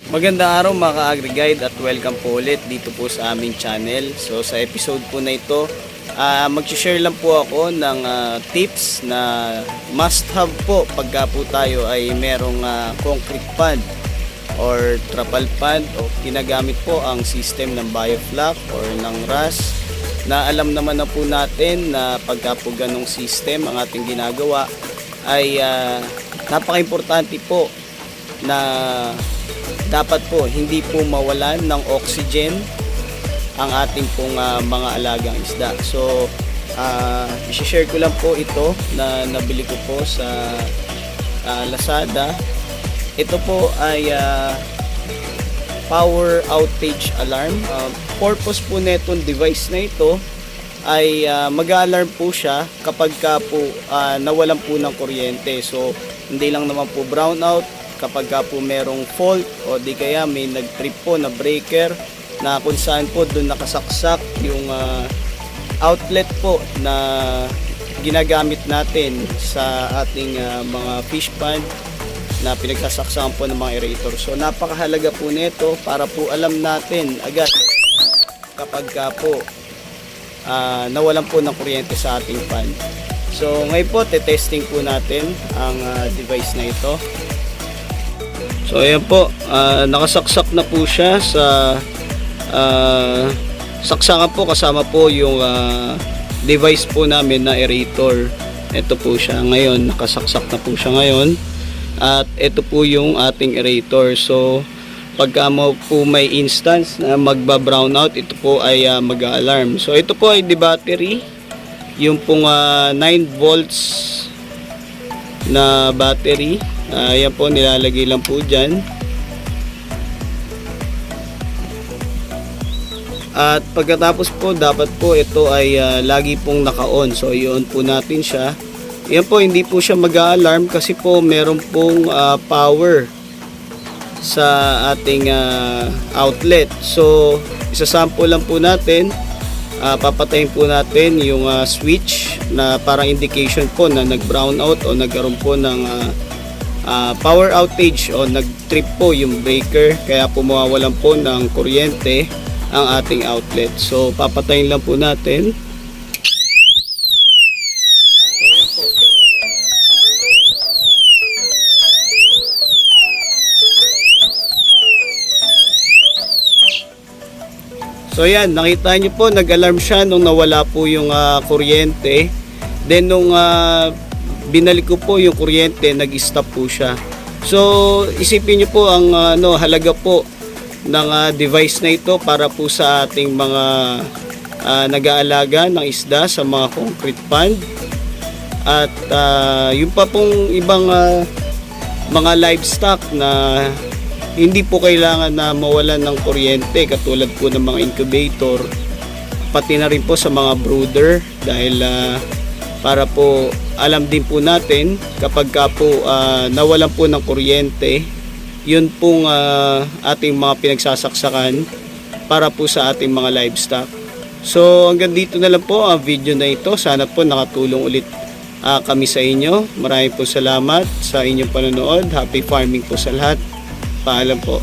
Magandang araw mga ka-AgriGuide at welcome po ulit dito po sa aming channel. So sa episode po na ito, mag-share lang po ako ng tips na must have po pagka po tayo ay merong concrete pad or trapal pad o ginagamit po ang system ng biofloc or ng RAS, na alam naman na po natin na pagka po ganong system ang ating ginagawa ay napaka-importante po na dapat po hindi po mawalan ng oxygen ang ating pong mga alagang isda. So i-share ko lang po ito na nabili ko po sa Lazada. Ito po ay power outage alarm. Purpose po netong device na ito ay mag-alarm po siya kapag ka po nawalan po ng kuryente. So hindi lang naman po brownout, kapag ka po merong fault o di kaya may nag-trip po na breaker na kung saan po doon nakasaksak yung outlet po na ginagamit natin sa ating mga fish pond na pinagsasaksakan po ng mga aerator. So napakahalaga po nito para po alam natin agad kapag ka po nawalan po ng kuryente sa ating pond. So ngayon po testing po natin ang device na ito. So ayan po, nakasaksak na po siya sa saksakan po, kasama po yung device po namin na aerator. Ito po siya ngayon, nakasaksak na po siya ngayon. At ito po yung ating aerator. So pagka po may instance na magba-brownout, ito po ay mag-alarm. So ito po ay the battery, yung pong 9 volts na battery. Ayan po, nilalagay lang po dyan. At pagkatapos po, dapat po ito ay lagi pong naka-on. So i-on po natin siya. Ayan po, hindi po siya mag-a-alarm kasi po meron pong power sa ating outlet. So isasample lang po natin. Papatayin po natin yung switch na parang indication po na nag-brown out o nagkaroon po ng power outage o nag-trip po yung breaker, kaya po mawawalan po ng kuryente ang ating outlet. So papatayin lang po natin. So yan, nakita nyo po, nag-alarm siya nung nawala po yung kuryente. Then nung binalik ko po yung kuryente, nag-stop po siya. So isipin nyo po ang halaga po ng device na ito para po sa ating mga nag-aalaga ng isda sa mga concrete pond. At yung pa pong ibang mga livestock na hindi po kailangan na mawalan ng kuryente, katulad po ng mga incubator, pati na rin po sa mga brooder, dahil para po alam din po natin kapag ka po nawalan po ng kuryente, yun pong ating mga pinagsasaksakan para po sa ating mga livestock. So hanggang dito na lang po ang video na ito. Sana po nakatulong ulit kami sa inyo. Maraming po salamat sa inyong panonood. Happy farming po sa lahat. Paalam po.